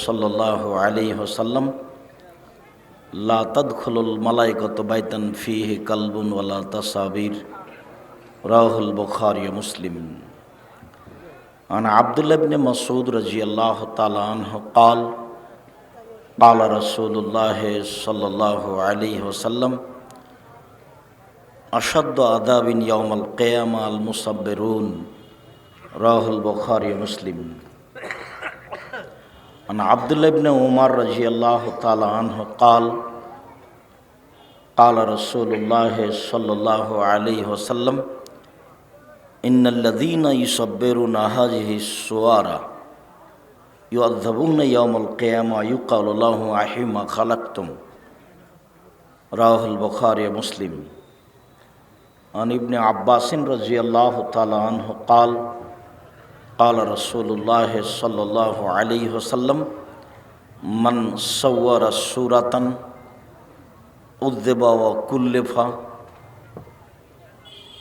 সাল্লাল্লাহু আলাইহি ওয়াসাল্লাম, লা তাদখুলুল মালাইকাতু বাইতান ফীহি কালবুন ওয়ালা তাসাবির, রাওয়াহুল বুখারী ওয়া মুসলিম। আন আব্দুল্লাহ ইবনে মাসউদ রাদিয়াল্লাহু তাআলা আনহু قال قال رسول الله صلى الله عليه وسلم أشد عذاب يوم القيامة المصبرون، رواه البخاري ومسلم. عن عبد الله بن عمر رضي الله تعالى عنه قال قال رسول الله صلى الله عليه وسلم إن الذين يصبرون هذه السوارة يعذبون يوم القيامة يقال له أحيما خلقتم، رواه البخاري ومسلم. عن ابن عباس رضي الله تعالى عنه قال قال رسول الله صلى الله عليه وسلم من صور سورة عذب وكلف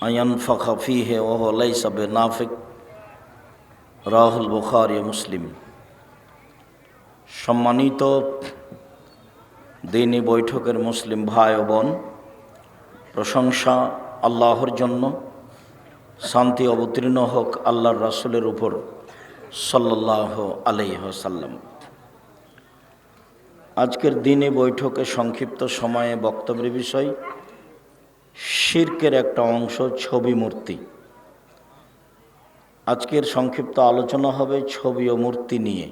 أن ينفخ فيه وهو ليس بنافخ، رواه البخاري ومسلم. সম্মানিত দিনী বৈঠকের মুসলিম ভাই ও বোন, প্রশংসা আল্লাহর জন্য, শান্তি অবতীর্ণ হোক আল্লাহর রাসূলের উপর সাল্লাল্লাহু আলাইহি ওয়াসাল্লাম। আজকের দিনে বৈঠকে সংক্ষিপ্ত সময়ে বক্তব্যের বিষয় শিরকের একটা অংশ, ছবি মূর্তি। আজকের সংক্ষিপ্ত আলোচনা হবে ছবি ও মূর্তি নিয়ে।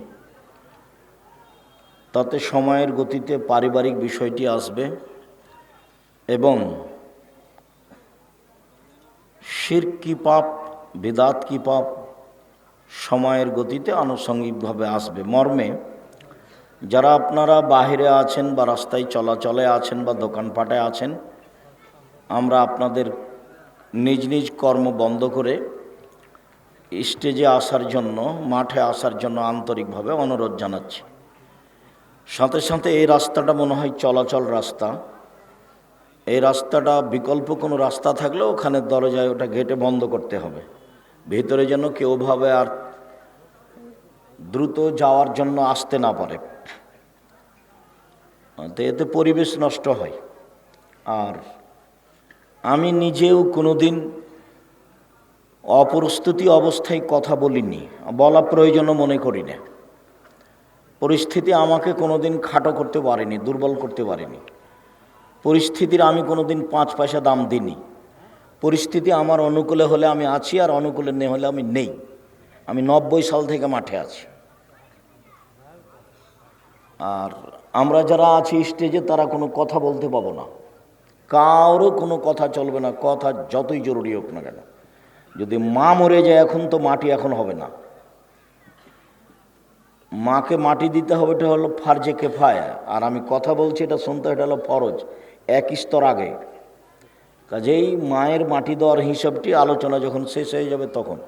তাতে সময়ের গতিতে পারিবারিক বিষয়টি আসবে এবং শিরক কি পাপ, বিদআত কি পাপ সময়ের গতিতে আনুষঙ্গিকভাবে আসবে। মর্মে যারা আপনারা বাহিরে আছেন বা রাস্তায় চলাচলে আছেন বা দোকানপাটে আছেন, আমরা আপনাদের নিজ নিজ কর্ম বন্ধ করে স্টেজে আসার জন্য, মাঠে আসার জন্য আন্তরিকভাবে অনুরোধ জানাচ্ছি। সাথে সাথে এই রাস্তাটা মনে হয় চলাচল রাস্তা। এই রাস্তাটা বিকল্প কোনো রাস্তা থাকলে ওখানে দরজায় ওটা গেটে বন্ধ করতে হবে, ভিতরে যেন কেউভাবে আর দ্রুত যাওয়ার জন্য আসতে না পারে। তো এতে পরিবেশ নষ্ট হয়। আর আমি নিজেও কোনোদিন অপ্রস্তুতি অবস্থায় কথা বলিনি, বলা প্রয়োজনও মনে করি না। পরিস্থিতি আমাকে কোনোদিন খাটো করতে পারেনি, দুর্বল করতে পারেনি। পরিস্থিতির আমি কোনোদিন 5 পয়সা দাম দিইনি। পরিস্থিতি আমার অনুকূলে হলে আমি আছি, আর অনুকূলে নেই হলে আমি নেই। আমি 90 সাল থেকে মাঠে আছি। আর আমরা যারা আছি স্টেজে, তারা কোনো কথা বলতে পাবো না, কারও কোনো কথা চলবে না, কথা যতই জরুরি হোক না কেন। যদি মা মরে যায় এখন, তো মাটি এখন হবে না। মাকে মাটি দিতে হবে, এটা হলো ফারজে কেফায়া। আর আমি কথা বলছি, এটা শুনতে, এটা হলো ফরজ, এক স্তর আগে। কাজেই মায়ের মাটি দেওয়ার হিসাবটি আলোচনা যখন শেষ হয়ে যাবে তখন।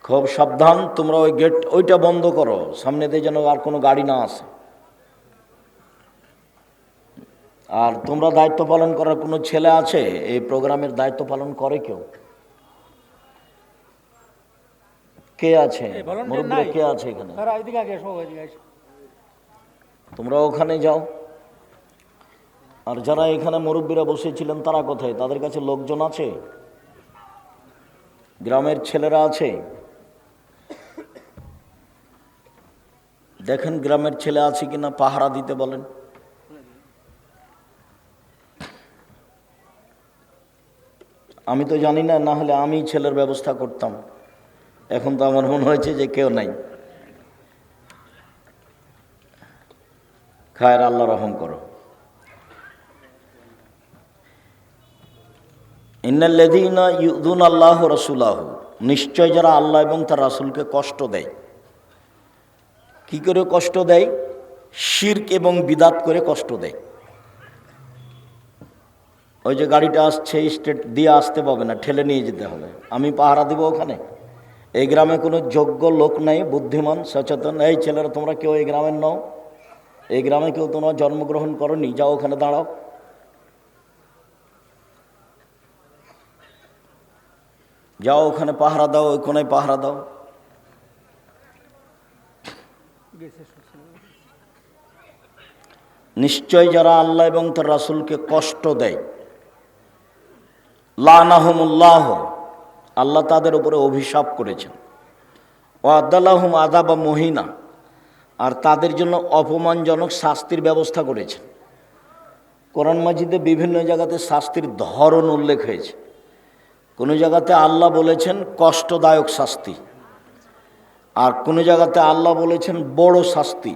খুব সাবধান, তোমরা ওই গেট ওইটা বন্ধ করো, সামনে দিয়ে যেন আর কোনো গাড়ি না আসে। আর তোমরা দায়িত্ব পালন করার কোনো ছেলে আছে? এই প্রোগ্রামের দায়িত্ব পালন করে কেউ? কে আছে? মুরব্বী কে আছে এখানে? তোমরা ওখানে যাও। আর যারা এখানে মুরব্বীরা বসেছিলেন তারা কোথায়? তাদের কাছে লোকজন আছে? গ্রামের ছেলেরা আছে? দেখেন গ্রামের ছেলে আছে কিনা, পাহারা দিতে বলেন। আমি তো জানি না, না হলে আমি ছেলের ব্যবস্থা করতাম। এখন তো আমার মনে হয়েছে যে কেউ নাই। খায়ের, আল্লাহ রহম করো। ইন্নাল্লাযীনা ইউযুনা আল্লাহ রাসূলাহু, নিশ্চয় যারা আল্লাহ এবং তার রাসূলকে কষ্ট দেয়। কি করে কষ্ট দেয়? শিরক এবং বিদআত করে কষ্ট দেয়। ওই যে গাড়িটা আসছে, স্টেট দিয়ে আসতে পাবে না, ঠেলে নিয়ে যেতে হবে। আমি পাহারা দিব ওখানে? এই গ্রামে কোনো যোগ্য লোক নাই, বুদ্ধিমান, সচেতন? এই ছেলেরা, তোমরা কেউ এই গ্রামের নও? এই গ্রামে কেউ তোমরা জন্মগ্রহণ করনি? যাও ওখানে দাঁড়াও। যাও ওখানে পাহারা দাও, ওই কোনায় পাহারা দাও। নিশ্চয় যারা আল্লাহ এবং তার রাসূলকে কষ্ট দেয়, লানাহুমুল্লাহ, আল্লাহ তাদের উপরে অভিশাপ করেছেন, ওয়াদালাহুম আযাবা মুহিনা, আর তাদের জন্য অপমানজনক শাস্তির ব্যবস্থা করেছেন। কোরআন মাজিদে বিভিন্ন জায়গাতে শাস্তির ধরন উল্লেখ হয়েছে। কোনো জায়গাতে আল্লাহ বলেছেন কষ্টদায়ক শাস্তি, আর কোনো জায়গাতে আল্লাহ বলেছেন বড় শাস্তি,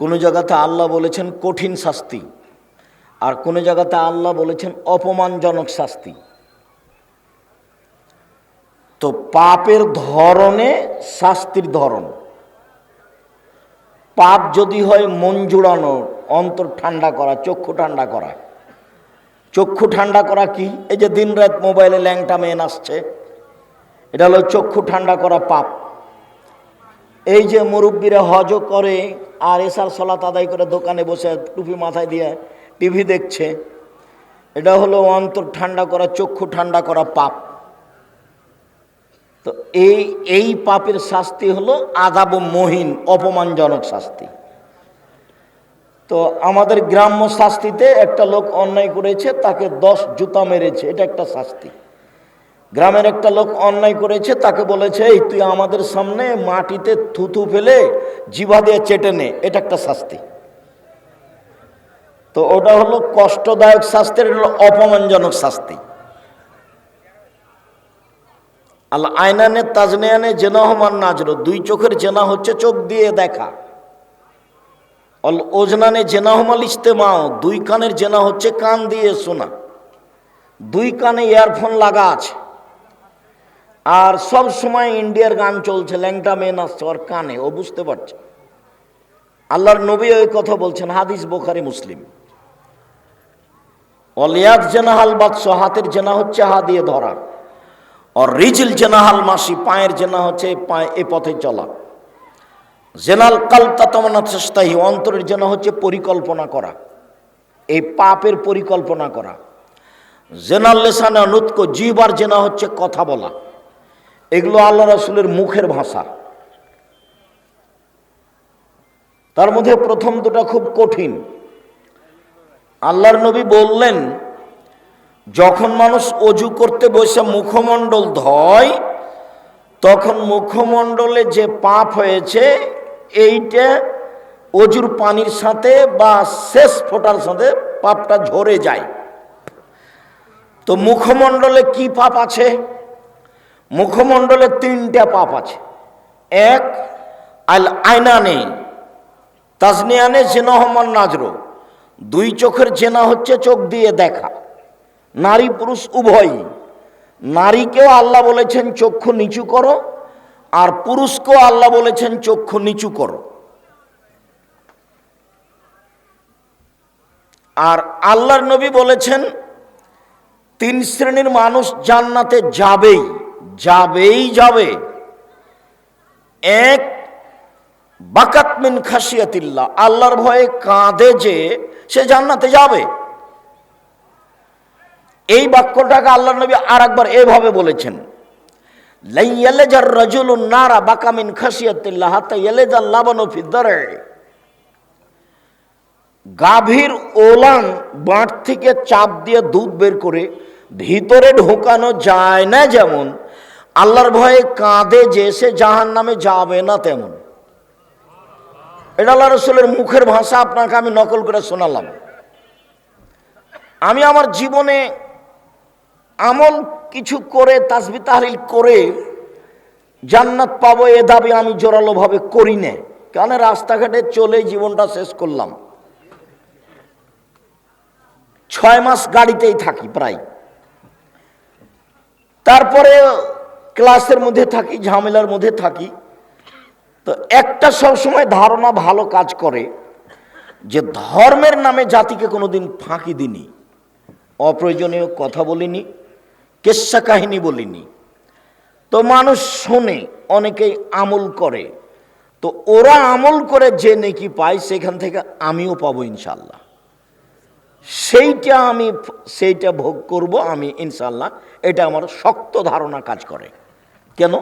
কোনো জায়গাতে আল্লাহ বলেছেন কঠিন শাস্তি, আর কোনো জায়গাতে আল্লাহ বলেছেন অপমানজনক শাস্তি। তো পাপের ধরনে শাস্তির ধরন। পাপ যদি হয় মন জুড়ানো, অন্তর ঠান্ডা করা, চক্ষু ঠান্ডা করা। চক্ষু ঠান্ডা করা কি? এই যে দিন রাত মোবাইলে ল্যাংটা মেয়ে আসছে, এটা হলো চক্ষু ঠান্ডা করা পাপ। এই যে মুরব্বীরা হজ করে আর এসার সলাত আদায় করে দোকানে বসে টুপি মাথায় দিয়ে টিভি দেখছে, এটা হলো অন্তর ঠান্ডা করা, চক্ষু ঠান্ডা করা পাপ। তো এই পাপের শাস্তি হলো আযাব মুহিন, অপমানজনক শাস্তি। তো আমাদের গ্রাম্য শাস্তিতে একটা লোক অন্যায় করেছে, তাকে 10 জুতা মেরেছে, এটা একটা শাস্তি। গ্রামের একটা লোক অন্যায় করেছে, তাকে বলেছে এই তুই আমাদের সামনে মাটিতে থুথু ফেলে জিভা দিয়ে চেটে নে, এটা একটা শাস্তি। তো ওটা হলো কষ্টদায়ক শাস্তি, এটা হলো অপমানজনক শাস্তি। আল আইনানে তাজনিয়ানে জেনাহমান নাজরো, 2 চোখের জেনা হচ্ছে চোখ দিয়ে দেখা। অল ওজনানে জেনাহমাল ইস্তেমাও, 2 কানের জেনা হচ্ছে কান দিয়ে শোনা। 2 কানে ইয়ারফোন লাগা আছে, আর সব সময় ইন্ডিয়ার গান চলছে, ল্যাংটা মেয়ে নাচছে ওর কানে, ও বুঝতে পারছে। আল্লাহর নবী ওই কথা বলছেন, হাদিস বুখারী মুসলিম। অলিয়াদ জেনাহাল বাদশ, হাতের জেনা হচ্ছে হা দিয়ে ধরা। আর রিজিল জেনাহাল মাসি, পায়ের জেনা হচ্ছে পায়ে এ পথে চলা। জেনাল কালতা তমনা চেষ্টাহি, অন্তরের জেনা হচ্ছে পরিকল্পনা করা, এই পাপের পরিকল্পনা করা। জেনাল লেসানা নুতক, জিহ্বার জেনা হচ্ছে কথা বলা। এগুলো আল্লাহ রাসূলের মুখের ভাষা। তার মধ্যে প্রথম দুটা খুব কঠিন। আল্লাহর নবী বললেন, যখন মানুষ অজু করতে বসে মুখমণ্ডল ধয়, তখন মুখমণ্ডলে যে পাপ হয়েছে এইটা অজুর পানির সাথে বা শেষ ফোঁটার সাথে পাপটা ঝরে যায়। তো মুখমণ্ডলে কি পাপ আছে? মুখমণ্ডলে 3টা পাপ আছে। 1 আল আইনানে তাজনিয়ানে জেনাহমান নাজরো, 2 চোখের জেনা হচ্ছে চোখ দিয়ে দেখা। নারী পুরুষ উভয়ই। নারীকেও আল্লাহ বলেছেন চক্ষু নিচু করো, আর পুরুষকেও আল্লাহ বলেছেন চক্ষু নিচু করো। আর আল্লাহর নবী বলেছেন 3 শ্রেণীর মানুষ জান্নাতে যাবেই যাবে। 1 বাকাত মিন খাশিয়াতিল্লাহ, আল্লাহর ভয়ে কাঁদে যে সে জান্নাতে যাবে। এই বাক্যটাকে আল্লাহর নবী আরেকবার এভাবে বলেছেন, লা ইয়ালাজার রাজুলুন নারা বাকা মিন খাশিয়াতিল্লাহ হাত্তা ইয়ালাজাল লাবানু ফি দার'i। গাভীর ওলান বাঁট থেকে চাপ দিয়ে দুধ বের করে ভিতরে ঢোকানো যায় না, যেমন আল্লাহর ভয়ে কাঁদে যে সে জাহান্নামে যাবে না, তেমন। এটা আল্লাহ রাসূলের মুখের ভাষা, আপনাকে আমি নকল করে শোনালাম। আমি আমার জীবনে আমল কিছু করে তাসবিহ তাহলিল করে জান্নাত পাবো এ দাবি আমি জোরালোভাবে করি না, কারণ রাস্তাঘাটে চলে জীবনটা শেষ করলাম। 6 মাস গাড়িতেই থাকি প্রায়, তারপরে ক্লাসের মধ্যে থাকি, ঝামেলার মধ্যে থাকি। তো একটা সবসময় ধারণা ভালো কাজ করে যে ধর্মের নামে জাতিকে কোনোদিন ফাঁকি দিইনি, অপ্রয়োজনীয় কথা বলিনি, কেচ্ছা কাহিনী বলিনি। তো মানুষ শোনে, অনেকেই আমল করে। তো ওরা আমল করে যে নেকি পায়, সেখান থেকে আমিও পাবো ইনশাল্লাহ। সেইটা ভোগ করব আমি ইনশাল্লাহ। এটা আমার শক্ত ধারণা কাজ করে। কেন?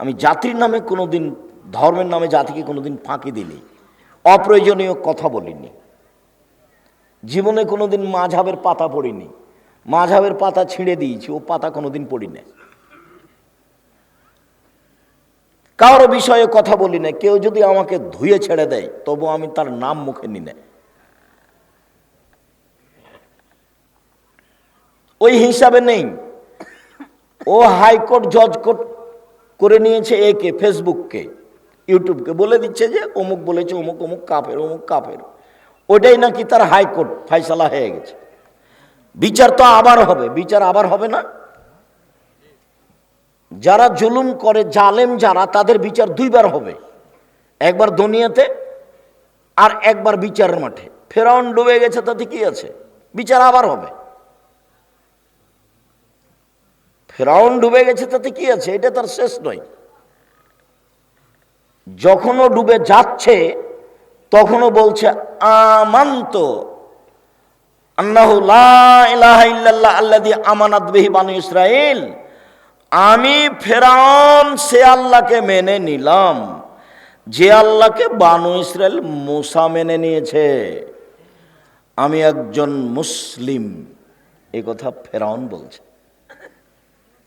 আমি জাতির নামে কোনোদিন ধর্মের নামে জাতিকে কোনোদিন ফাঁকি দিনি, অপ্রয়োজনীয় কথা বলিনি, জীবনে কোনোদিন মাঝহাবের পাতা পড়িনি, মাঝহাবের পাতা ছিঁড়ে দিয়েছি, ও পাতা কোনোদিন পড়ি না, কারো বিষয়ে কথা বলি না। কেউ যদি আমাকে ধুয়ে ছেড়ে দেয় তবু আমি তার নাম মুখে নি না। ওই হিসাবে নেই। ও হাইকোর্ট জজ কোর্ট করে নিয়েছে একে, ফেসবুককে, ইউটিউবকে, বলে দিচ্ছে যে অমুক বলেছে অমুক, অমুক কাফের, অমুক কাফের। ওটাই নাকি তার হাইকোর্ট ফয়সালা হয়ে গেছে। বিচার তো আবার হবে, বিচার আবার হবে না? যারা জুলুম করে, জালেম যারা, তাদের বিচার দুইবার হবে, একবার দুনিয়াতে আর একবার বিচারের মাঠে। ফেরাউন ডুবে গেছে, তাতে কি আছে? বিচার আবার হবে। ফেরাউন ডুবে গেছে, তাতে কি আছে? এটা তার শেষ নয়। যখনও ডুবে যাচ্ছে তখনও বলছে আমান্ত আন্নাহু লা ইলাহা ইল্লাল্লাহ আল্লাযী আমানাত বিহি বানু ইসরাঈল। আমি ফেরাউন সে আল্লাহকে মেনে নিলাম যে আল্লাহকে বানু ইসরাইল মুসা মেনে নিয়েছে। আমি একজন মুসলিম, এই কথা ফেরাউন বলছে।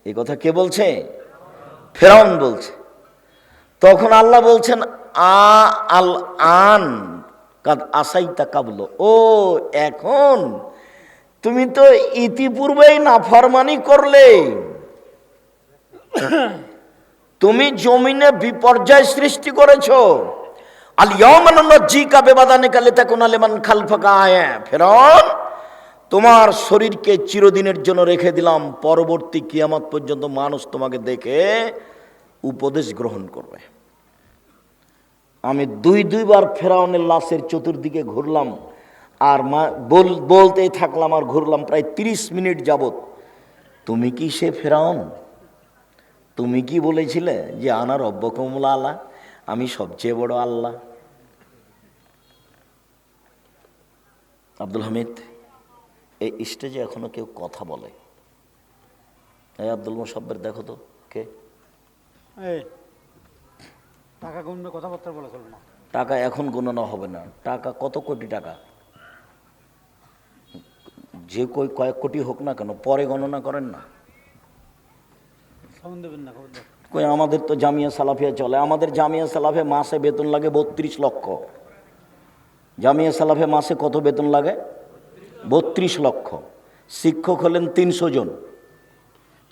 এই কথা কে বলছে? ফেরাউন বলছে। তখন আল্লাহ বলছেন আল আন কাদ আসাইতা কাবল। ও এখন তুমি তো ইতিপূর্বেই নাফরমানি করলে, তুমি জমিনে বিপর্যয় সৃষ্টি করেছো। আল ইয়াওমা নুনজ্জিকা বিবাদানিকা লিতাকুনা লিমান খালফাকা আয়া। ফেরাউন, তোমার শরীরকে চিরদিনের জন্য রেখে দিলাম, পরবর্তী কিয়ামত পর্যন্ত মানুষ তোমাকে দেখে উপদেশ গ্রহণ করবে। আমি দুইবার ফেরাউনের লাশের চতুর্দিকে ঘুরলাম আর বলতেই থাকলাম আর ঘুরলাম প্রায় 30 মিনিট যাবত। তুমি কি সে ফেরাউন? তুমি কি বলেছিলে যে আনা রব্বকুমুল আলা, আমি সবচেয়ে বড় আল্লাহ? আব্দুল হামিদ, এই স্টেজে এখনো কেউ কথা বলে? এই আব্দুল মোসাব্বের দেখো তো কে? টাকা গুনবে, কথাবার্তা বলা চলবে না। টাকা এখন গণনা হবে না। টাকা কত কোটি টাকা, যে কয়েক কোটি হোক না কেন, পরে গণনা করেন না। কই আমাদের তো জামিয়া সালাফিয়া চলে। আমাদের জামিয়া সালাফে মাসে বেতন লাগে 32 লক্ষ। জামিয়া সালাফে মাসে কত বেতন লাগে? 32 লক্ষ। শিক্ষক হলেন 300 জন,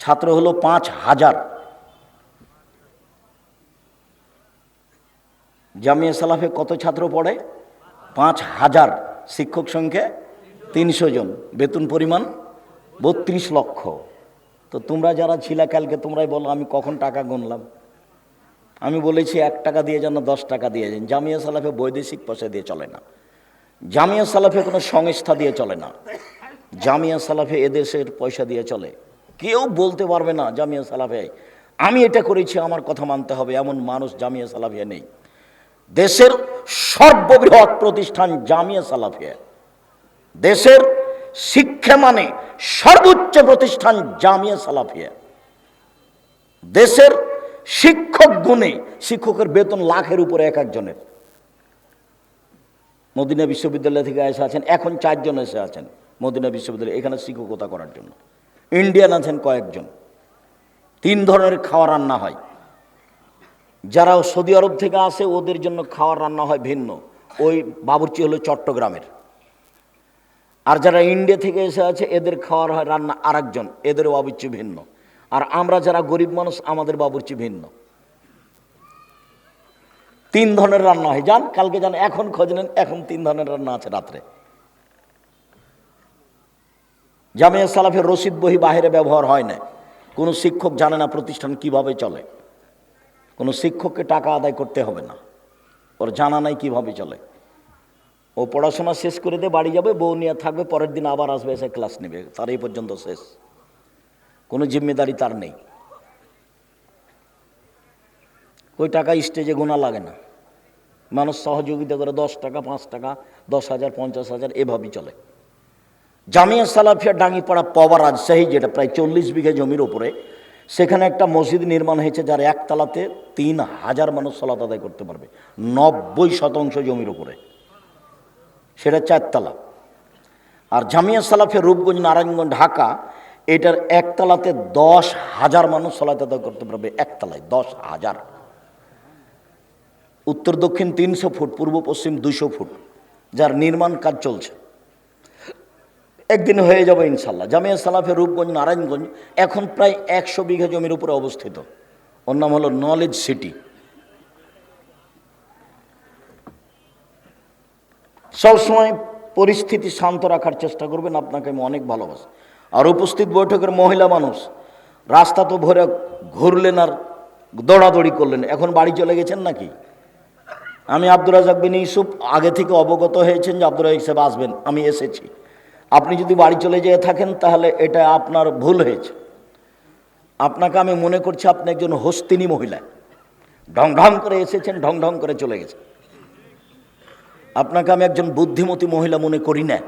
ছাত্র হলো 5000। জামিয়া সালাফে কত ছাত্র পড়ে? 5000। শিক্ষক সংখ্যা 300 জন, বেতন পরিমাণ 32 লক্ষ। তো তোমরা যারা ছিলা কালকে, তোমরাই বলো আমি কখন টাকা গুনলাম। আমি বলেছি 1 টাকা দিয়ে যেন 10 টাকা দিয়ে যান। জামিয়া সালাফে বৈদেশিক পয়সা দিয়ে চলে না, জামিয়া সালাফে কোনো সংস্থা দিয়ে চলে না, জামিয়া সালাফে এদেশের পয়সা দিয়ে চলে। কেউ বলতে পারবে না জামিয়া সালাফে আমি এটা করেছি, আমার কথা মানতে হবে, এমন মানুষ জামিয়া সালাফিয়া নেই। দেশের সর্ববৃহৎ প্রতিষ্ঠান জামিয়া সালাফিয়া, দেশের শিক্ষা মানে সর্বোচ্চ প্রতিষ্ঠান জামিয়া সালাফিয়া। দেশের শিক্ষক গুণে শিক্ষকের বেতন লাখের উপরে এক একজনের। মদিনা বিশ্ববিদ্যালয় থেকে এসে আছেন, এখন 4 জন এসে আছেন মদিনা বিশ্ববিদ্যালয়ে এখানে শিক্ষকতা করার জন্য। ইন্ডিয়ান আছেন কয়েকজন। 3 ধরনের খাওয়া রান্না হয়। যারা সৌদি আরব থেকে আসে ওদের জন্য খাওয়ার রান্না হয় ভিন্ন, ওই বাবুর্চি হলো চট্টগ্রামের। আর যারা ইন্ডিয়া থেকে এসে আছে এদের খাওয়ার হয় রান্না আরেকজন, এদের বাবুর্চি ভিন্ন। আর আমরা যারা গরিব মানুষ আমাদের বাবুর্চি ভিন্ন। 3 ধরনের রান্না হয়। যান কালকে যান, এখন খোঁজ নেন, এখন 3 ধরনের রান্না আছে রাত্রে। জামিয়া সালাফের রসিদ বহি বাহিরে ব্যবহার হয় না। কোনো শিক্ষক জানে না প্রতিষ্ঠান কিভাবে চলে। কোনো শিক্ষককে টাকা আদায় করতে হবে না, ওর জানা নাই কিভাবে চলে। ও পড়াশোনা শেষ করে দিয়ে বাড়ি যাবে, বউ নিয়ে থাকবে, পরের দিন আবার আসবে, এসে ক্লাস নেবে, তার এই পর্যন্ত শেষ। কোনো জিম্মেদারি তার নেই। ওই টাকা স্টেজে গোনা লাগে না, মানুষ সহযোগিতা করে 10 টাকা, 5 টাকা, 10,000, 50,000 এভাবেই চলে। জামিয়া সালাফিয়া ডাঙ্গিপাড়া পবা রাজশাহী, যেটা প্রায় 40 বিঘা জমির ওপরে, সেখানে একটা মসজিদ নির্মাণ হয়েছে, যার একতলাতে 3000 মানুষ সালাত আদায় করতে পারবে, 90% জমির উপরে, সেটা 4 তলা। আর জামিয়া সালাফে রূপগঞ্জ নারায়ণগঞ্জ ঢাকা, এটার একতলাতে 10,000 মানুষ সালাত আদায় করতে পারবে, একতলায় 10,000। উত্তর দক্ষিণ 300 ফুট, পূর্ব পশ্চিম 200 ফুট, যার নির্মাণ কাজ চলছে, একদিন হয়ে যাবে ইনশাল্লাহ। জামিয়া সালাফে রূপগঞ্জ নারায়ণগঞ্জ এখন প্রায় 100 বিঘা জমির উপরে অবস্থিত। ওর নাম হলো নলেজ সিটি। সবসময় পরিস্থিতি শান্ত রাখার চেষ্টা করবেন, আপনাকে আমি অনেক ভালোবাসি। আর উপস্থিত বৈঠকের মহিলা মানুষ রাস্তা তো ভরে ঘুরলেন আর দৌড়াদৌড়ি করলেন, এখন বাড়ি চলে গেছেন নাকি? আমি আব্দুর রাজ্জাক বিন ইউসুফ আগে থেকে অবগত হয়েছেন যে আব্দুর রাজ্জাক সাহেব আসবেন, আমি এসেছি। আপনি যদি বাড়ি চলে যেয়ে থাকেন তাহলে এটা আপনার ভুল হয়েছে। আপনাকে আমি মনে করছি আপনি একজন হস্তিনী মহিলা, ঢং ঢং করে এসেছেন, ঢং ঢং করে চলে গেছেন। আপনাকে আমি একজন বুদ্ধিমতী মহিলা মনে করি না।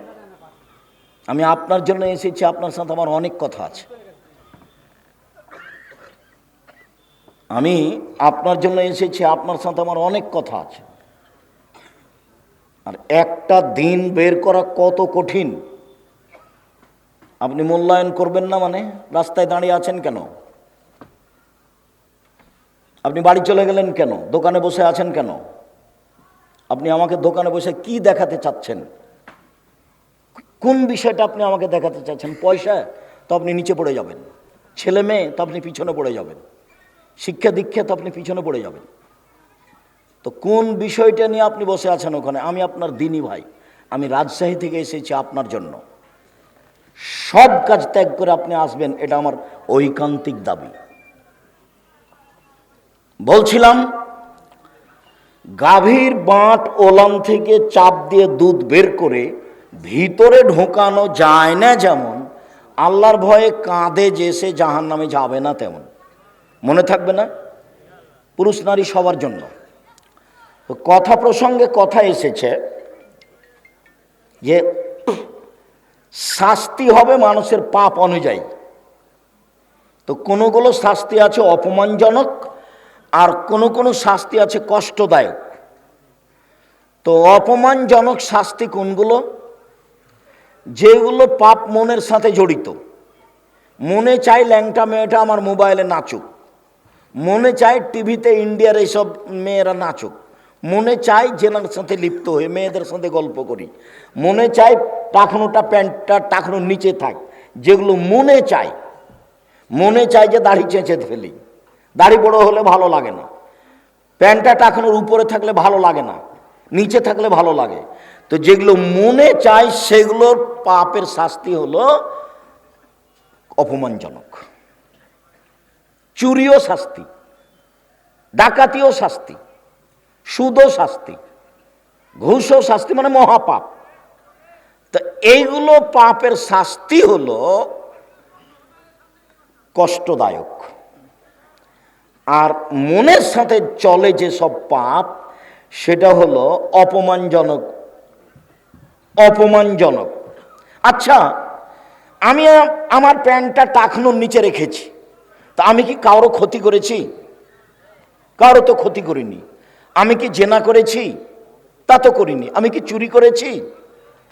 আমি আপনার জন্য এসেছি, আপনার সাথে আমার অনেক কথা আছে। আমি আপনার জন্য এসেছি, আপনার সাথে আমার অনেক কথা আছে। আর একটা দিন বের করা কত কঠিন, আপনি মূল্যায়ন করবেন না? মানে রাস্তায় দাঁড়িয়ে আছেন কেন? আপনি বাড়ি চলে গেলেন কেন? দোকানে বসে আছেন কেন? আপনি আমাকে দোকানে বসে কি দেখাতে চাচ্ছেন? কোন বিষয়টা আপনি আমাকে দেখাতে চাচ্ছেন? পয়সা? তো আপনি নিচে পড়ে যাবেন। ছেলে মেয়ে? তো আপনি পিছনে পড়ে যাবেন। শিক্ষা দীক্ষা? তো আপনি পিছনে পড়ে যাবেন। তো কোন বিষয়টা নিয়ে আপনি বসে আছেন ওখানে? আমি আপনার দিনী ভাই, আমি রাজশাহী থেকে এসেছি আপনার জন্য। সব কাজ ত্যাগ করে আপনি আসবেন, এটা আমার ঐকান্তিক দাবি। বলছিলাম, গাভীর বাঁট ওলান থেকে চাপ দিয়ে দুধ বের করে ভিতরে ঢোকানো যায় না, যেমন আল্লাহর ভয়ে কাঁধে যে সে জাহান নামে যাবে না, তেমন। মনে থাকবে না? পুরুষ নারী সবার জন্য। কথা প্রসঙ্গে কথা এসেছে যে শাস্তি হবে মানুষের পাপ অনুযায়ী। তো কোনোগুলো শাস্তি আছে অপমানজনক, আর কোনো শাস্তি আছে কষ্টদায়ক। তো অপমানজনক শাস্তি কোনগুলো? যেগুলো পাপ মনের সাথে জড়িত। মনে চাই ল্যাংটা মেয়েটা আমার মোবাইলে নাচুক, মনে চাই টিভিতে ইন্ডিয়ার এইসব মেয়েরা নাচুক, মনে চাই জেনার সাথে লিপ্ত হয়ে মেয়েদের সাথে গল্প করি, মনে চাই টাকনোটা প্যান্টটা টাকনোর নিচে থাক, যেগুলো মনে চাই। মনে চাই যে দাড়ি চেঁচে ফেলি, দাড়ি বড় হলে ভালো লাগে না, প্যান্টটা টাকনোর উপরে থাকলে ভালো লাগে না, নিচে থাকলে ভালো লাগে। তো যেগুলো মনে চাই সেগুলোর পাপের শাস্তি হলো অপমানজনক। চুরিও শাস্তি, ডাকাতিও শাস্তি, সুদও শাস্তি, ঘুষও শাস্তি, মানে মহাপাপ। তো এইগুলো পাপের শাস্তি হলো কষ্টদায়ক। আর মনের সাথে চলে যে সব পাপ, সেটা হলো অপমানজনক। অপমানজনক। আচ্ছা, আমি আমার প্যান্টটা টাকনোর নিচে রেখেছি, তা আমি কি কারো ক্ষতি করেছি? কারো তো ক্ষতি করিনি। আমি কি জেনা করেছি? তা তো করিনি। আমি কি চুরি করেছি?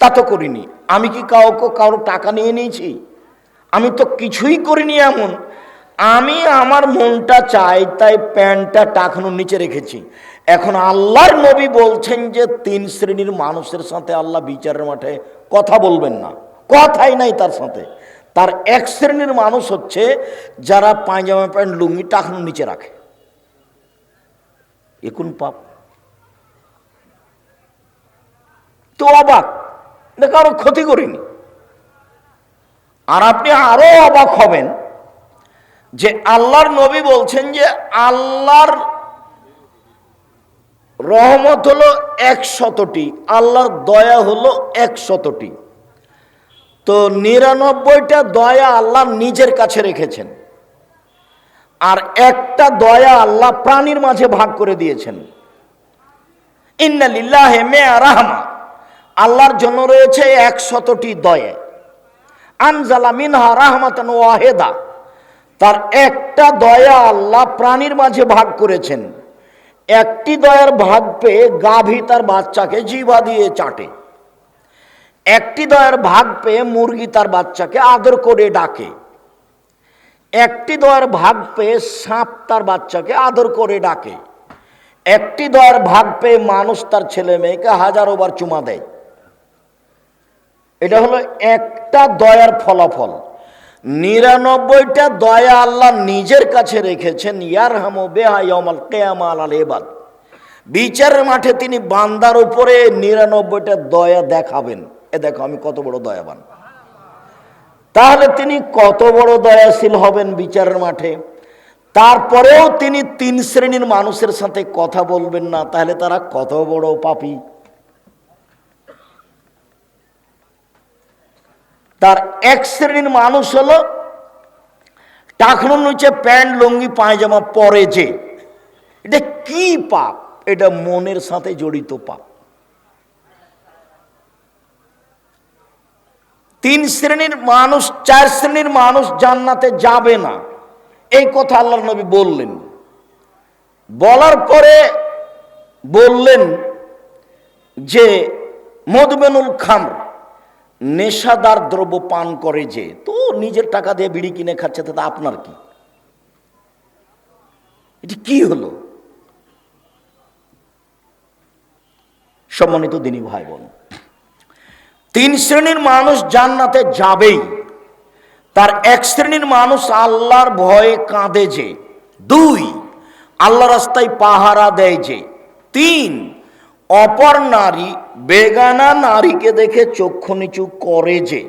তা তো করিনি। আমি কি কারো টাকা নিয়ে নিয়েছি? আমি তো কিছুই করিনি। এমন আমি আমার মনটা চাই তাই প্যান্টটা টাকনোর নিচে রেখেছি। এখন আল্লাহর নবী বলছেন যে 3 শ্রেণীর মানুষের সাথে আল্লাহ বিচারের মাঠে কথা বলবেন না, কথাই নাই তার সাথে। তার এক শ্রেণীর মানুষ হচ্ছে যারা পায়জামা প্যান্ট লুঙ্গি টাকনোর নিচে রাখে। এ কোন পাপ? তো অবাক, কারো ক্ষতি করিনি। আর আপনি আরো অবাক হবেন যে আল্লাহর নবী বলছেন যে আল্লাহর রহমত হলো 100টি, আল্লাহর দয়া হলো 100টি। তো 99টা দয়া আল্লাহ নিজের কাছে রেখেছেন, আর একটা দয়া আল্লাহ প্রাণীর মাঝে ভাগ করে দিয়েছেন। ইন্না লিল্লাহি মিয়া রাহমা, আল্লাহর জন্য রয়েছে 100টি দয়া। আনজালা মিনহা রাহমাতান ওয়াহিদা, তার একটা দয়া আল্লাহ প্রাণীর মাঝে ভাগ করেছেন। একটি দয়ার ভাগ পেয়ে গাভী তার বাচ্চাকে জিহ্বা দিয়ে চাটে, একটি দয়ার ভাগ পেয়ে মুরগি তার বাচ্চাকে আদর করে ডাকে, একটি দয়ার ভাগ পেয়ে সাপ তার বাচ্চাকে আদর করে ডাকে, একটি দয়ার ভাগ পেয়ে মানুষ তার ছেলে মেয়েকে হাজারো বার চুমা দেয়। এটা হলো একটা দয়ার ফলাফল। 99টা দয়া আল্লাহ নিজের কাছে রেখেছেন। ইয়ারহামু বিহা ইয়াউমাল কিয়ামা আলাল ইবাদ। বিচারের মাঠে তিনি বান্দার উপরে 99টা দয়া দেখাবেন। এ দেখো আমি কত বড় দয়াবান। তাহলে তিনি কত বড় দয়াশীল হবেন বিচারের মাঠে। তারপরেও তিনি 3 শ্রেণীর মানুষের সাথে কথা বলবেন না, তাহলে তারা কত বড় পাপী। তার এক শ্রেণীর মানুষ হলো টাকনুর নিচে প্যান্ট লুঙ্গি পায়জামা পরে যে, এটা কি পাপ? এটা মনের সাথে জড়িত পাপ। 3 শ্রেণীর মানুষ, 4 শ্রেণীর মানুষ জান্নাতে যাবে না, এই কথা আল্লাহর নবী বললেন। বলার পরে বললেন যে মদমেনুল খামর, নেশাদার দ্রব্য পান করে যে, তো নিজের টাকা দিয়ে বিড়ি কিনে খাচ্ছে, তাতে আপনার কি? এটি কি হলো? সম্মানিত দিনী ভাই বোন, 3 শ্রেণীর মানুষ জান্নাতে যাবেই। তার 1 শ্রেণীর মানুষ আল্লাহর ভয়ে কাঁদে যে, 2 আল্লাহ রাস্তায় পাহারা দেয় যে, 3 অপর নারী বেগানা নারীকে দেখে চক্ষু নিচু করে যে।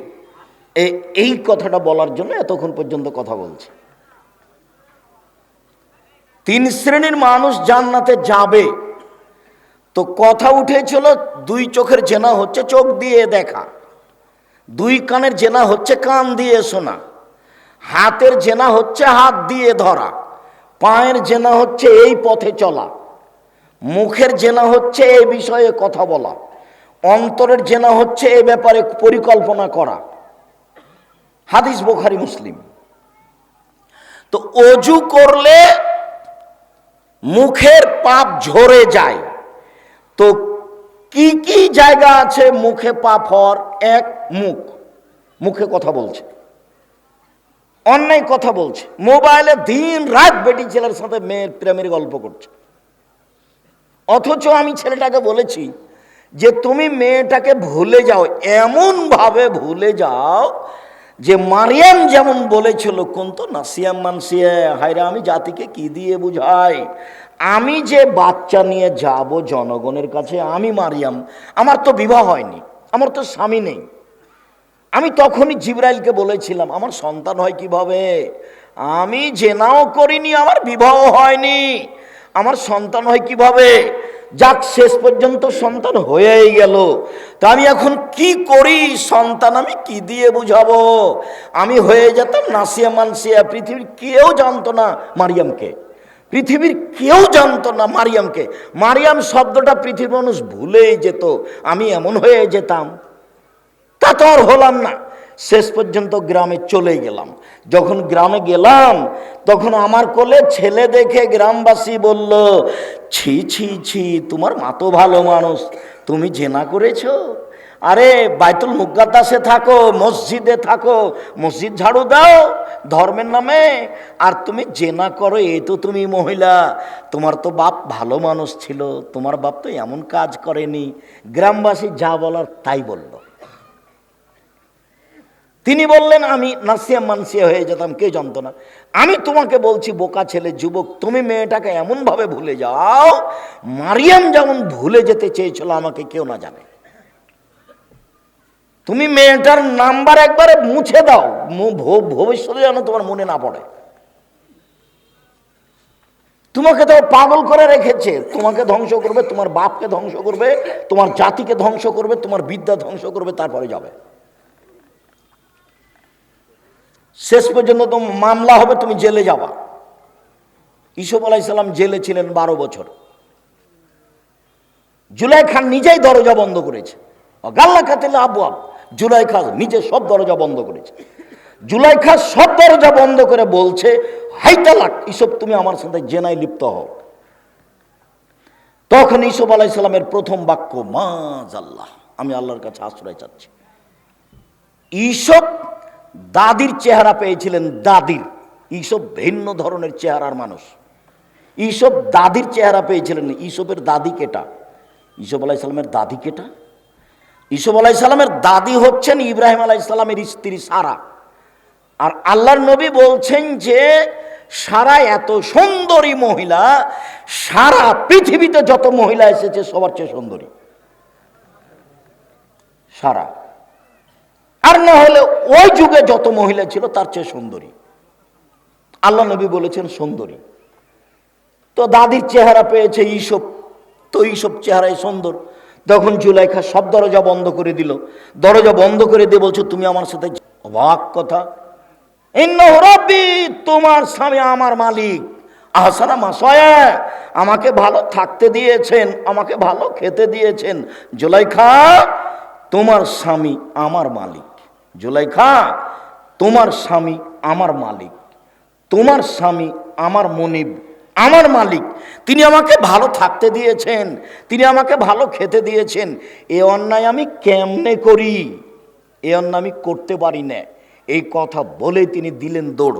এই কথাটা বলার জন্য এতক্ষণ পর্যন্ত কথা বলছি। 3 শ্রেণীর মানুষ জান্নাতে যাবে, তো কথা উঠেছিল 2 চোখের জেনা হচ্ছে চোখ দিয়ে দেখা, 2 কানের জেনা হচ্ছে কান দিয়ে শোনা, হাতের জেনা হচ্ছে হাত দিয়ে ধরা, পায়ের জেনা হচ্ছে এই পথে চলা, মুখের জেনা হচ্ছে এই বিষয়ে কথা বলা, অন্তরের জেনা হচ্ছে এই ব্যাপারে পরিকল্পনা করা। হাদিস বুখারী মুসলিম। তো অজু করলে মুখের পাপ ঝরে যায়। তো কি কি জায়গা আছে মুখে পাপ হওয়ার? 1 মুখ, মুখে কথা বলছে, অন্যায় কথা বলছে, মোবাইলে দিন রাত বেটি ছেলের সাথে মেয়ের প্রেমের গল্প করছে। অথচ আমি ছেলেটাকে বলেছি যে তুমি মেয়েটাকে ভুলে যাও, এমন ভাবে ভুলে যাও যে মারিয়াম যেমন বলেছিল, কুনতু নাসিয়াম মানসিয়া, হায়রে আমি জাতিকে কি দিয়ে বুঝাই, আমি যে বাচ্চা নিয়ে যাব জনগণের কাছে, আমি মারিয়াম, আমার তো বিবাহ হয়নি, আমার তো স্বামী নেই। আমি তখনই জিবরাইলকে বলেছিলাম আমার সন্তান হয় কিভাবে, আমি জেনাও করিনি, আমার বিবাহ হয়নি, আমার সন্তান হয় কিভাবে? যাক, শেষ পর্যন্ত সন্তান হয়েই গেল। তা আমি এখন কি করি? সন্তান আমি কি দিয়ে বুঝাবো? আমি হয়ে যেতাম নাসিয়া মানসিয়া, পৃথিবীর কেউ জানতো না মারিয়ামকে, পৃথিবীর কেউ জানতো না মারিয়ামকে। মারিয়াম শব্দটা পৃথিবীর মানুষ ভুলেই যেত, আমি এমন হয়ে যেতাম। তা তো আর হলাম না। শেষ পর্যন্ত গ্রামে চলে গেলাম। যখন গ্রামে গেলাম তখন আমার কোলে ছেলে দেখে গ্রামবাসী বলল, ছি ছি ছি, তোমার মা তো ভালো মানুষ, তুমি জেনা করেছো? আরে বাইতুল মুকাদ্দাসে থাকো, মসজিদে থাকো, মসজিদ ঝাড়ু দাও ধর্মের নামে, আর তুমি জেনা করো, এই তো তুমি মহিলা, তোমার তো বাপ ভালো মানুষ ছিল, তোমার বাপ তো এমন কাজ করেনি। গ্রামবাসী যা বলার তাই বলল। তিনি বললেন আমি নাসিয়া মানসিয়া হয়ে যেতাম, কে জানতো না। আমি তোমাকে বলছি বোকা ছেলে, যুবক, তুমি মেয়েটাকে এমনভাবে ভুলে যাও মারিয়াম যেমন ভুলে যেতে চেয়েছিল, আমাকে কেউ না জানে। তুমি মেয়েটার নাম্বার একবারে মুছে দাও, ভবিষ্যতে যেন তোমার মনে না পড়ে। তোমাকে তো পাগল করে রেখেছে, তোমাকে ধ্বংস করবে, তোমার বাপকে ধ্বংস করবে, তোমার জাতিকে ধ্বংস করবে, তোমার বিদ্যা ধ্বংস করবে, তারপরে যাবে। শেষ পর্যন্ত তো মামলা হবে, তুমি জেলে যাবা। ইসুফ আলাইহিস সালাম জেলে ছিলেন 12 বছর। জুলাইখা নিজেই দরজা বন্ধ করেছে, গাল্লা কাতিল আবওয়াব, জুলাইখা নিজে সব দরজা বন্ধ করেছে। জুলাইখা সব দরজা বন্ধ করে বলছে, হাই তালাক, ইসব তুমি আমার সাথে জেনায় লিপ্ত হও। তখন ইসুফ আলাইহিস সালামের প্রথম বাক্য, মাযাল্লাহ, আমি আল্লাহর কাছে আশ্রয় চাচ্ছি। ইসব দাদির চেহারা পেয়েছিলেন, দাদির। ইসব ভিন্ন ধরনের চেহারার মানুষ। ইসব দাদির চেহারা পেয়েছিলেন। ইসবের দাদি কেটা? ইসুফ আলাইহিস সালামের দাদি কেটা? ইসুফ আলাইহিস সালামের দাদি হচ্ছেন ইব্রাহিম আলাইহিস সালামের স্ত্রী সারা। আর আল্লাহর নবী বলছেন যে সারা এত সুন্দরী মহিলা, সারা পৃথিবীতে যত মহিলা এসেছে সবার চেয়ে সুন্দরী সারা। আর না হলে ওই যুগে যত মহিলা ছিল তার চেয়ে সুন্দরী। আল্লাহ নবী বলেছেন সুন্দরী। তো দাদির চেহারা পেয়েছে ইসব, তো ইসব চেহারায় সুন্দর। তখন জুলাইখা সব দরজা বন্ধ করে দিল। দরজা বন্ধ করে দিয়ে বলছো, তুমি আমার সাথে, অবাক কথা, ইন্নাহু রাব্বি, তোমার স্বামী আমার মালিক, আহসানা মাসায়া, আমাকে ভালো থাকতে দিয়েছেন, আমাকে ভালো খেতে দিয়েছেন। জুলাইখা, তোমার স্বামী আমার মালিক। জুলাইখা, তোমার স্বামী আমার মালিক, তোমার স্বামী আমার মনিব, আমার মালিক। তিনি আমাকে ভালো থাকতে দিয়েছেন, তিনি আমাকে ভালো খেতে দিয়েছেন। এ অন্যায় আমি কেমনে করি? এ অন্যায় আমি করতে পারি না। এই কথা বলে তিনি দিলেন দৌড়।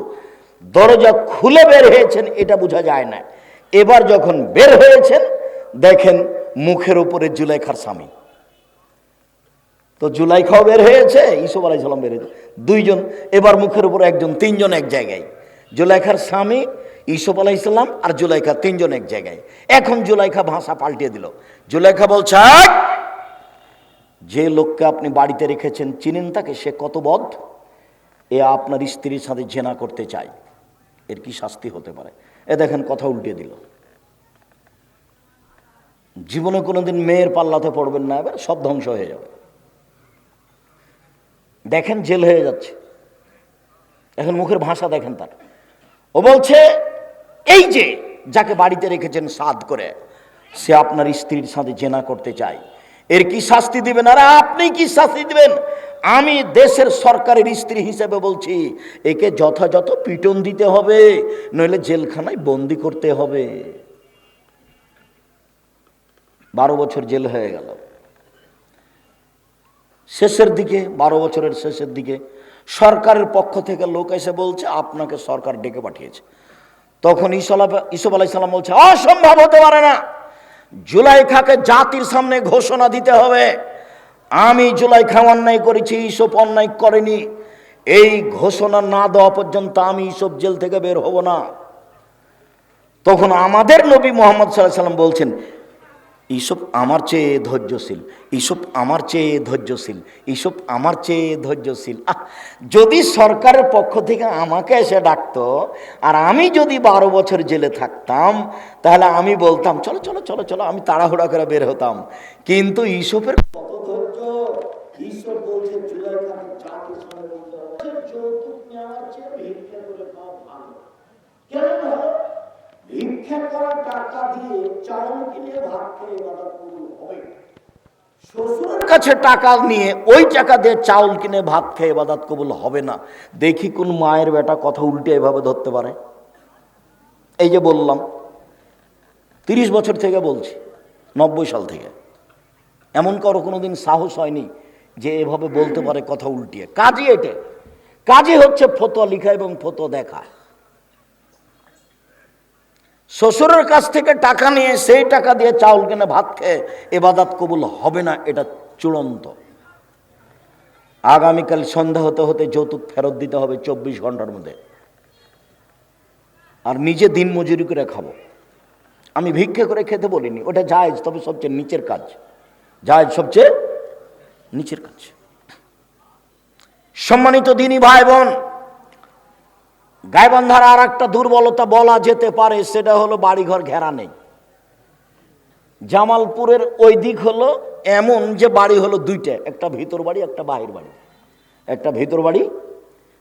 দরজা খুলে বের হয়েছেন এটা বোঝা যায় না। এবার যখন বের হয়েছেন দেখেন মুখের উপরে জুলাইখার স্বামী। তো জুলাইখাও বের হয়েছে, ইসুফ আলাইহিস সালাম বের হয়েছে, দুইজন। এবার মুখের উপর একজন, তিনজন এক জায়গায়। জুলাইখার স্বামী, ইসুফ আলাইহিস সালাম আর জুলাইখা, তিনজন এক জায়গায়। এখন জুলাইখা ভাষা পাল্টিয়ে দিল। জুলাইখা বলছে, যে লোককে আপনি বাড়িতে রেখেছেন চিনেন তাকে? সে কত বদ! এ আপনার স্ত্রীর সাথে জেনা করতে চায়, এর কি শাস্তি হতে পারে? এ দেখেন কথা উল্টে দিল। জীবনে কোনোদিন মেয়ের পাল্লাতে পড়বেন না, এবার সব ধ্বংস হয়ে যাবে। দেখেন জেল হয়ে যাচ্ছে। এখন মুখের ভাষা দেখেন তার। ও বলছে, এই যে যাকে বাড়িতে রেখেছেন সাধ করে, সে আপনার স্ত্রীর সাথে জেনা করতে চায়, এর কি শাস্তি দিবেন? আর আপনি কি শাস্তি দিবেন? আমি দেশের সরকারের স্ত্রী হিসেবে বলছি, একে যথাযথ পিটন দিতে হবে, নইলে জেলখানায় বন্দি করতে হবে। 12 বছর জেল হয়ে গেল। শেষের দিকে, 12 বছরের শেষের দিকে সরকারের পক্ষ থেকে লোক এসে বলছে, আপনাকে সরকার ডেকে পাঠিয়েছে। তখন ইসুফ আলাইহিস সালাম বলছে, অসম্ভব হতে পারে না, জুলাইখাকে জাতির সামনে ঘোষণা দিতে হবে, আমি জুলাইখা অন্যায় করেছি, ইসুফ অন্যায় করেনি। এই ঘোষণা না দেওয়া পর্যন্ত আমি ইসুফ জেল থেকে বের হব না। তখন আমাদের নবী মুহাম্মদ সাল্লাল্লাহু আলাইহি ওয়াসাল্লাম বলছেন, ইসুফ আমার চেয়ে ধৈর্যশীল, ইসুফ আমার চেয়ে ধৈর্যশীল, ইসুফ আমার চেয়ে ধৈর্যশীল। যদি সরকারের পক্ষ থেকে আমাকে এসে ডাকতো আর আমি যদি 12 বছর জেলে থাকতাম, তাহলে আমি বলতাম চলো চলো চলো চলো, আমি তাড়াহুড়া করে বের হতাম। কিন্তু ইসুফের কত ধৈর্য! ইসুফ বলছে, জুলাইখাকে জাতির সামনে বলতে হবে, যৌতুক নেওয়ার চেয়ে ভিক্ষা করে খাওয়া ভালো। কেন ভালো? ভিক্ষা করা টাকা দিয়ে চাউল কিনে ভাত খেয়ে ইবাদত কবুল হবে। শ্বশুরের কাছে টাকা নিয়ে ওই টাকা দিয়ে চাউল কিনে ভাত খেয়ে ইবাদত কবুল হবে না। দেখি কোন মায়ের বেটা কথা উল্টে এভাবে ধরতে পারে। এই যে বললাম 30 বছর থেকে বলছি, 90 সাল থেকে এমন কারো কোনোদিন সাহস হয়নি যে এভাবে বলতে পারে কথা উল্টিয়ে। কাজই এটা, কাজই হচ্ছে ফতোয়া লিখা এবং ফতোয়া দেখা। শ্বশুরের কাছ থেকে টাকা নিয়ে সেই টাকা দিয়ে চাউল কিনে ভাত খেয়ে ইবাদত কবুল হবে না, এটা চূড়ান্ত। আগামীকাল সন্ধ্যা হতে হতে যৌতুক ফেরত দিতে হবে 24 ঘন্টার মধ্যে। আর নিজে দিন মজুরি করে খাবো। আমি ভিক্ষা করে খেতে বলিনি, ওটা জায়েজ, তবে সবচেয়ে নিচের কাজ। জায়েজ সবচেয়ে নিচের কাজ। সম্মানিত দিনী ভাই বোন, গাইবান্ধার আর একটা দুর্বলতা বলা যেতে পারে, সেটা হলো বাড়িঘর ঘেরা নেই। জামালপুরের ওই দিক হলো এমন যে বাড়ি হলো দুইটা, একটা ভিতর বাড়ি একটা বাহির বাড়ি, একটা ভিতর বাড়ি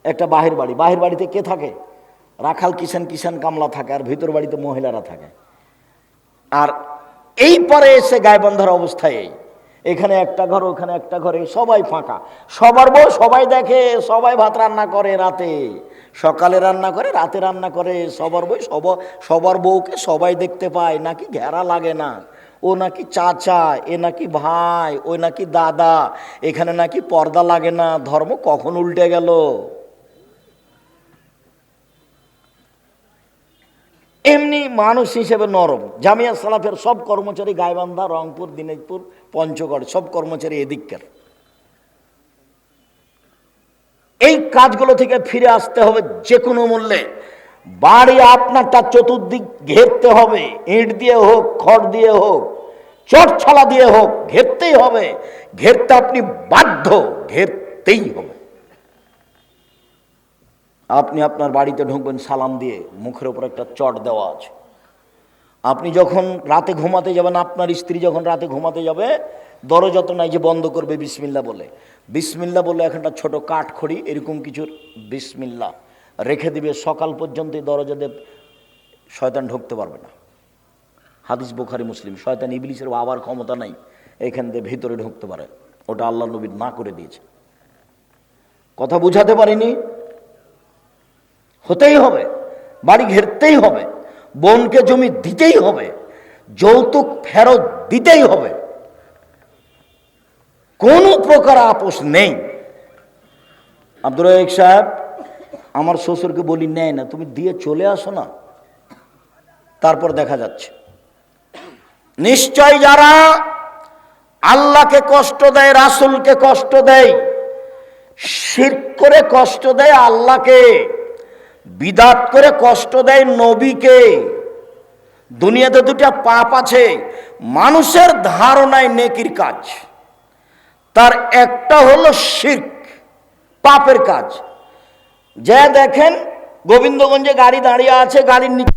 একটা বাহির বাড়ি। বাহির বাড়িতে কে থাকে? রাখাল কিষান কামলা থাকে, আর ভিতর বাড়িতে মহিলারা থাকে। আর এই পরে এসে গাইবান্ধার অবস্থায় এই এখানে একটা ঘর, ওখানে একটা ঘরে, সবাই ফাঁকা, সবার বউ সবাই দেখে, সবাই ভাত রান্না করে রাতে, সকালে রান্না করে, রাতে রান্না করে, সবার বউ সবার বউকে সবাই দেখতে পায়, নাকি ঘেরা লাগে না, ও নাকি চাচা, এ নাকি ভাই, ও নাকি দাদা, এখানে নাকি পর্দা লাগে না। ধর্ম কখন উল্টে গেল? এমনি মানুষ হিসেবে নরম। জামিয়া সালাফের সব কর্মচারী গাইবান্ধা, রংপুর, দিনাজপুর, পঞ্চগড়, সব কর্মচারী এদিককার। এই কাজগুলো থেকে ফিরে আসতে হবে যে কোনো মূল্যে। বাড়ি আপনারটা চতুর্দিক ঘেরতে হবে, ইট দিয়ে হোক, খড় দিয়ে হোক, চটছালা দিয়ে হোক, ঘেরতেই হবে। ঘেরতে আপনি বাধ্য, ঘেরতেই হবে। আপনি আপনার বাড়িতে ঢুকবেন সালাম দিয়ে, মুখের ওপর একটা চট দেওয়া আছে। আপনি যখন রাতে ঘুমাতে যাবেন, আপনার স্ত্রী যখন রাতে ঘুমাতে যাবে, দরজা তো নাই যে বন্ধ করবে বিসমিল্লা বলে। বিসমিল্লা বলে একটা ছোট কাঠখড়ি এরকম কিছু বিসমিল্লা রেখে দিবে, সকাল পর্যন্ত এই দরজা দিয়ে শয়তান ঢুকতে পারবে না। হাদিস বুখারী মুসলিম। শয়তান ইবলিসের বাবার ক্ষমতা নাই এখান দিয়ে ভিতরে ঢুকতে পারে, ওটা আল্লাহ নবী না করে দিয়েছে। কথা বুঝাতে পারিনি? হতেই হবে, বাড়ি ঘেরতেই হবে, বোনকে জমি দিতেই হবে, যৌতুক ফেরত দিতেই হবে, কোনো প্রকার আপোষ নেই। আব্দুর রাজ্জাক সাহেব আমার শ্বশুরকে বলি, নেয় না, তুমি দিয়ে চলে আসো না, তারপর দেখা যাচ্ছে। নিশ্চয় যারা আল্লাহকে কষ্ট দেয়, রাসূলকে কষ্ট দেয়, শিরক করে কষ্ট দেয় আল্লাহকে, বিদআত করে কষ্ট দেয় নবীকে। দুনিয়াতে দুটা পাপ আছে মানুষের ধারণায় নেকির কাজ, তার একটা হলো শিরক, পাপের কাজ। যে দেখেন গোবিন্দগঞ্জে গাড়ি দাঁড়িয়ে আছে, গাড়ির নিচে